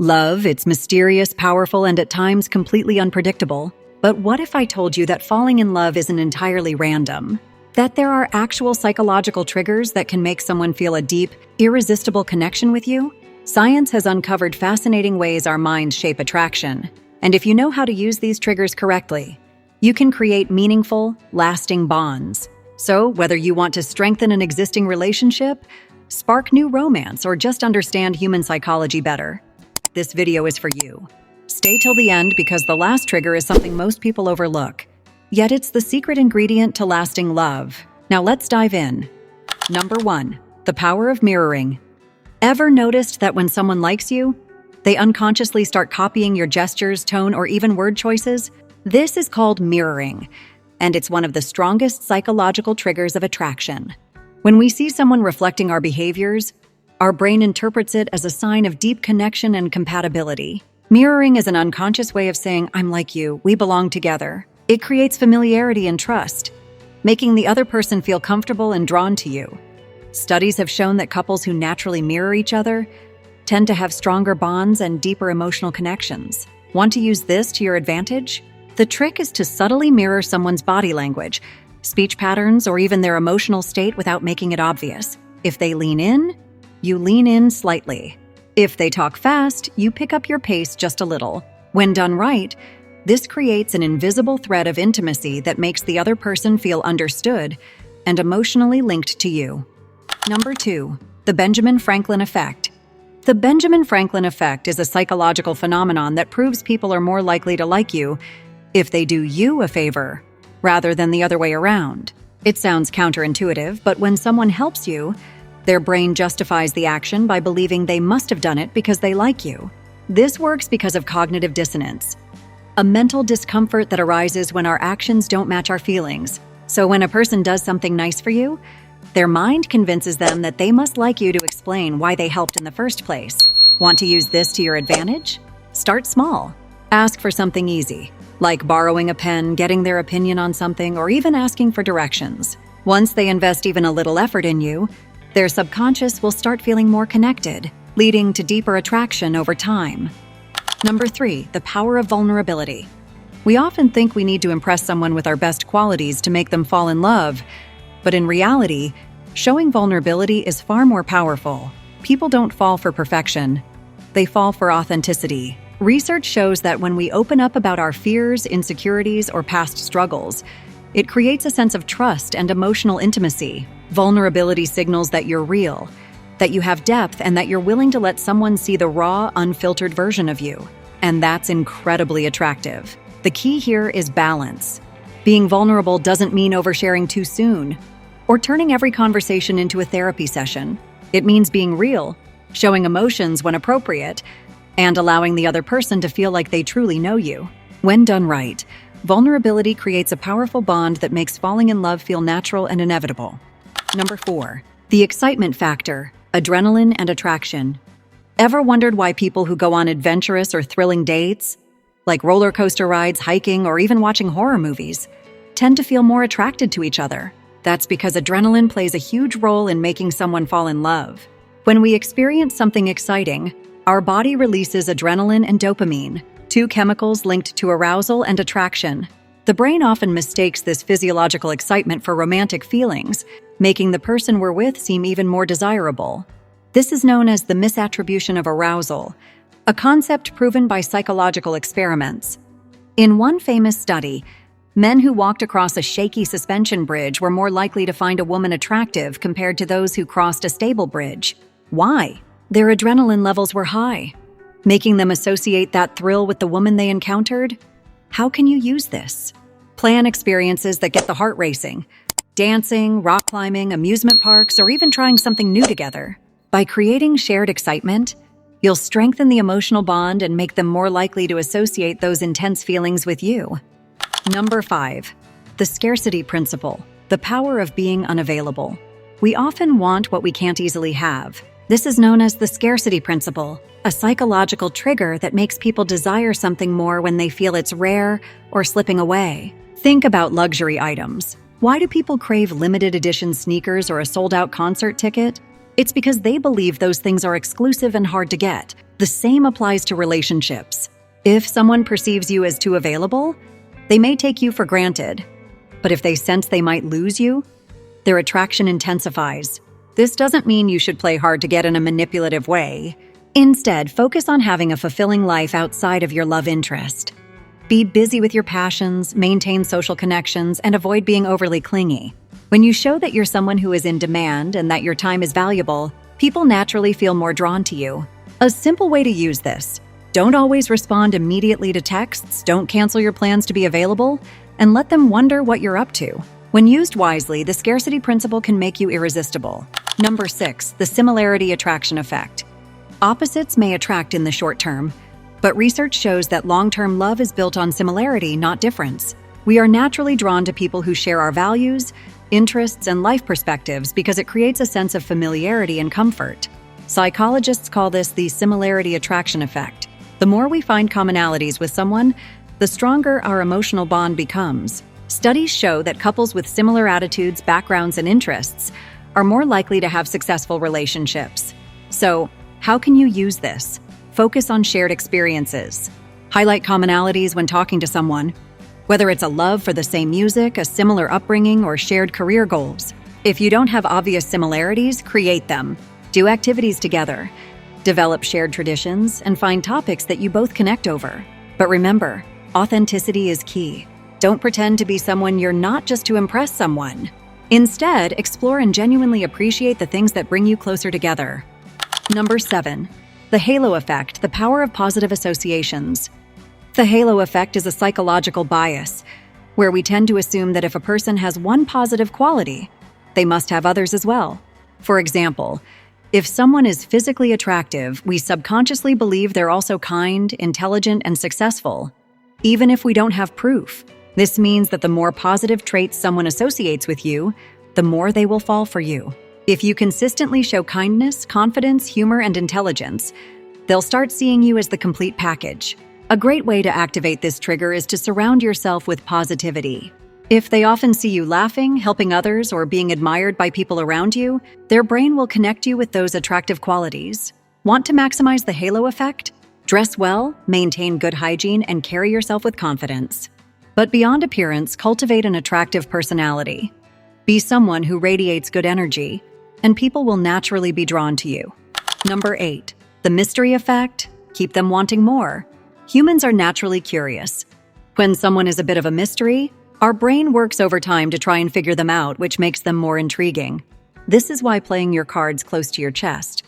Love, it's mysterious, powerful, and at times completely unpredictable. But what if I told you that falling in love isn't entirely random? That there are actual psychological triggers that can make someone feel a deep, irresistible connection with you? Science has uncovered fascinating ways our minds shape attraction. And if you know how to use these triggers correctly, you can create meaningful, lasting bonds. So, whether you want to strengthen an existing relationship, spark new romance, or just understand human psychology better, this video is for you. Stay till the end because the last trigger is something most people overlook. Yet it's the secret ingredient to lasting love. Now let's dive in. Number 1. The power of mirroring. Ever noticed that when someone likes you, they unconsciously start copying your gestures, tone, or even word choices? This is called mirroring, and it's one of the strongest psychological triggers of attraction. When we see someone reflecting our behaviors, our brain interprets it as a sign of deep connection and compatibility. Mirroring is an unconscious way of saying, "I'm like you, we belong together." It creates familiarity and trust, making the other person feel comfortable and drawn to you. Studies have shown that couples who naturally mirror each other tend to have stronger bonds and deeper emotional connections. Want to use this to your advantage? The trick is to subtly mirror someone's body language, speech patterns, or even their emotional state without making it obvious. If they lean in, you lean in slightly. If they talk fast, you pick up your pace just a little. When done right, this creates an invisible thread of intimacy that makes the other person feel understood and emotionally linked to you. Number 2. The Benjamin Franklin effect. The Benjamin Franklin effect is a psychological phenomenon that proves people are more likely to like you if they do you a favor, rather than the other way around. It sounds counterintuitive, but when someone helps you, their brain justifies the action by believing they must have done it because they like you. This works because of cognitive dissonance, a mental discomfort that arises when our actions don't match our feelings. So when a person does something nice for you, their mind convinces them that they must like you to explain why they helped in the first place. Want to use this to your advantage? Start small. Ask for something easy, like borrowing a pen, getting their opinion on something, or even asking for directions. Once they invest even a little effort in you, their subconscious will start feeling more connected, leading to deeper attraction over time. Number 3. The power of vulnerability. We often think we need to impress someone with our best qualities to make them fall in love, but in reality, showing vulnerability is far more powerful. People don't fall for perfection. They fall for authenticity. Research shows that when we open up about our fears, insecurities, or past struggles, it creates a sense of trust and emotional intimacy. Vulnerability signals that you're real, that you have depth, and that you're willing to let someone see the raw, unfiltered version of you. And that's incredibly attractive. The key here is balance. Being vulnerable doesn't mean oversharing too soon, or turning every conversation into a therapy session. It means being real, showing emotions when appropriate, and allowing the other person to feel like they truly know you. When done right, vulnerability creates a powerful bond that makes falling in love feel natural and inevitable. Number 4. The excitement factor, adrenaline and attraction. Ever wondered why people who go on adventurous or thrilling dates, like roller coaster rides, hiking, or even watching horror movies, tend to feel more attracted to each other? That's because adrenaline plays a huge role in making someone fall in love. When we experience something exciting, our body releases adrenaline and dopamine, two chemicals linked to arousal and attraction. The brain often mistakes this physiological excitement for romantic feelings, making the person we're with seem even more desirable. This is known as the misattribution of arousal, a concept proven by psychological experiments. In one famous study, men who walked across a shaky suspension bridge were more likely to find a woman attractive compared to those who crossed a stable bridge. Why? Their adrenaline levels were high, making them associate that thrill with the woman they encountered. How can you use this? Plan experiences that get the heart racing. Dancing, rock climbing, amusement parks, or even trying something new together. By creating shared excitement, you'll strengthen the emotional bond and make them more likely to associate those intense feelings with you. Number 5. The scarcity principle, the power of being unavailable. We often want what we can't easily have. This is known as the scarcity principle, a psychological trigger that makes people desire something more when they feel it's rare or slipping away. Think about luxury items. Why do people crave limited edition sneakers or a sold-out concert ticket? It's because they believe those things are exclusive and hard to get. The same applies to relationships. If someone perceives you as too available, they may take you for granted. But if they sense they might lose you, their attraction intensifies. This doesn't mean you should play hard to get in a manipulative way. Instead, focus on having a fulfilling life outside of your love interest. Be busy with your passions, maintain social connections, and avoid being overly clingy. When you show that you're someone who is in demand and that your time is valuable, people naturally feel more drawn to you. A simple way to use this: don't always respond immediately to texts, don't cancel your plans to be available, and let them wonder what you're up to. When used wisely, the scarcity principle can make you irresistible. Number 6, the similarity attraction effect. Opposites may attract in the short term, but research shows that long-term love is built on similarity, not difference. We are naturally drawn to people who share our values, interests, and life perspectives because it creates a sense of familiarity and comfort. Psychologists call this the similarity attraction effect. The more we find commonalities with someone, the stronger our emotional bond becomes. Studies show that couples with similar attitudes, backgrounds, and interests are more likely to have successful relationships. So, how can you use this? Focus on shared experiences. Highlight commonalities when talking to someone, whether it's a love for the same music, a similar upbringing, or shared career goals. If you don't have obvious similarities, create them. Do activities together. Develop shared traditions and find topics that you both connect over. But remember, authenticity is key. Don't pretend to be someone you're not just to impress someone. Instead, explore and genuinely appreciate the things that bring you closer together. Number 7, the halo effect, the power of positive associations. The halo effect is a psychological bias, where we tend to assume that if a person has one positive quality, they must have others as well. For example, if someone is physically attractive, we subconsciously believe they're also kind, intelligent, and successful, even if we don't have proof. This means that the more positive traits someone associates with you, the more they will fall for you. If you consistently show kindness, confidence, humor, and intelligence, they'll start seeing you as the complete package. A great way to activate this trigger is to surround yourself with positivity. If they often see you laughing, helping others, or being admired by people around you, their brain will connect you with those attractive qualities. Want to maximize the halo effect? Dress well, maintain good hygiene, and carry yourself with confidence. But beyond appearance, cultivate an attractive personality. Be someone who radiates good energy, and people will naturally be drawn to you. Number 8, the mystery effect. Keep them wanting more. Humans are naturally curious. When someone is a bit of a mystery, our brain works overtime to try and figure them out, which makes them more intriguing. This is why playing your cards close to your chest,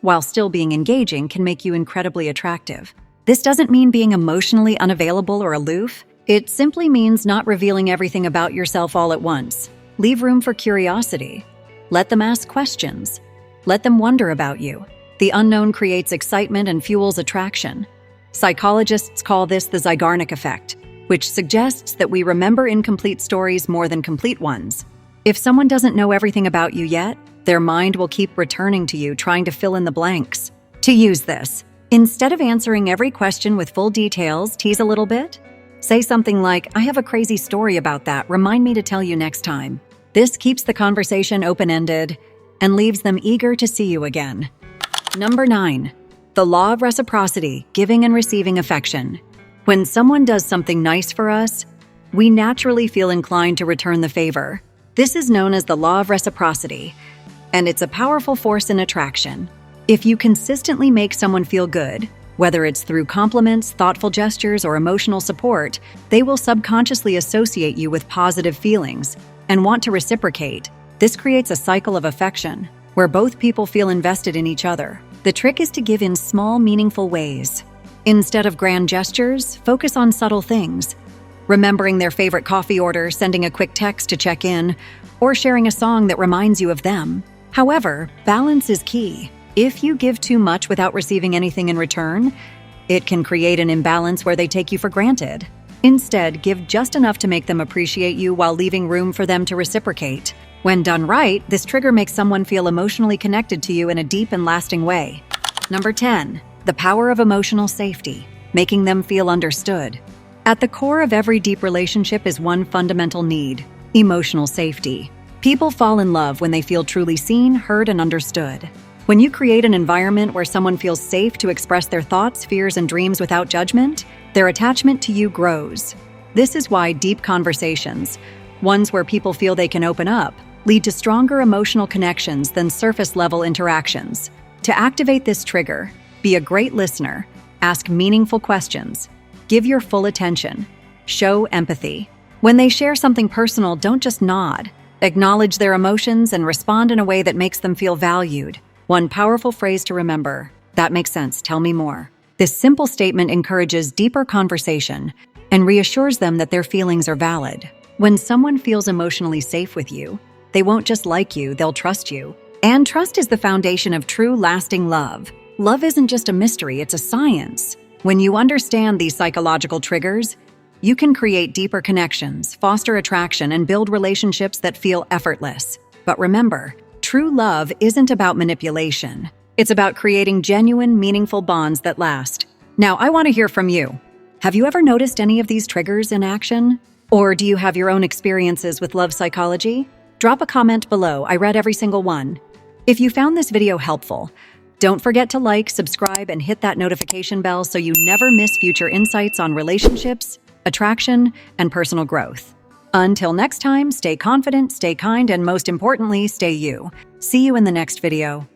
while still being engaging, can make you incredibly attractive. This doesn't mean being emotionally unavailable or aloof. It simply means not revealing everything about yourself all at once. Leave room for curiosity. Let them ask questions. Let them wonder about you. The unknown creates excitement and fuels attraction. Psychologists call this the Zeigarnik effect, which suggests that we remember incomplete stories more than complete ones. If someone doesn't know everything about you yet, their mind will keep returning to you, trying to fill in the blanks. To use this, instead of answering every question with full details, tease a little bit. Say something like, "I have a crazy story about that. Remind me to tell you next time." This keeps the conversation open-ended and leaves them eager to see you again. Number 9, the law of reciprocity, giving and receiving affection. When someone does something nice for us, we naturally feel inclined to return the favor. This is known as the law of reciprocity, and it's a powerful force in attraction. If you consistently make someone feel good, whether it's through compliments, thoughtful gestures, or emotional support, they will subconsciously associate you with positive feelings and want to reciprocate. This creates a cycle of affection, where both people feel invested in each other. The trick is to give in small, meaningful ways. Instead of grand gestures, focus on subtle things. Remembering their favorite coffee order, sending a quick text to check in, or sharing a song that reminds you of them. However, balance is key. If you give too much without receiving anything in return, it can create an imbalance where they take you for granted. Instead, give just enough to make them appreciate you while leaving room for them to reciprocate. When done right, this trigger makes someone feel emotionally connected to you in a deep and lasting way. Number 10, the power of emotional safety, making them feel understood. At the core of every deep relationship is one fundamental need: emotional safety. People fall in love when they feel truly seen, heard, and understood. When you create an environment where someone feels safe to express their thoughts, fears, and dreams without judgment, their attachment to you grows. This is why deep conversations, ones where people feel they can open up, lead to stronger emotional connections than surface-level interactions. To activate this trigger, be a great listener, ask meaningful questions, give your full attention, show empathy. When they share something personal, don't just nod. Acknowledge their emotions and respond in a way that makes them feel valued. One powerful phrase to remember: "That makes sense, tell me more." This simple statement encourages deeper conversation and reassures them that their feelings are valid. When someone feels emotionally safe with you, they won't just like you, they'll trust you. And trust is the foundation of true, lasting love. Love isn't just a mystery, it's a science. When you understand these psychological triggers, you can create deeper connections, foster attraction, and build relationships that feel effortless. But remember, true love isn't about manipulation. It's about creating genuine, meaningful bonds that last. Now, I want to hear from you. Have you ever noticed any of these triggers in action? Or do you have your own experiences with love psychology? Drop a comment below. I read every single one. If you found this video helpful, don't forget to like, subscribe, and hit that notification bell so you never miss future insights on relationships, attraction, and personal growth. Until next time, stay confident, stay kind, and most importantly, stay you. See you in the next video.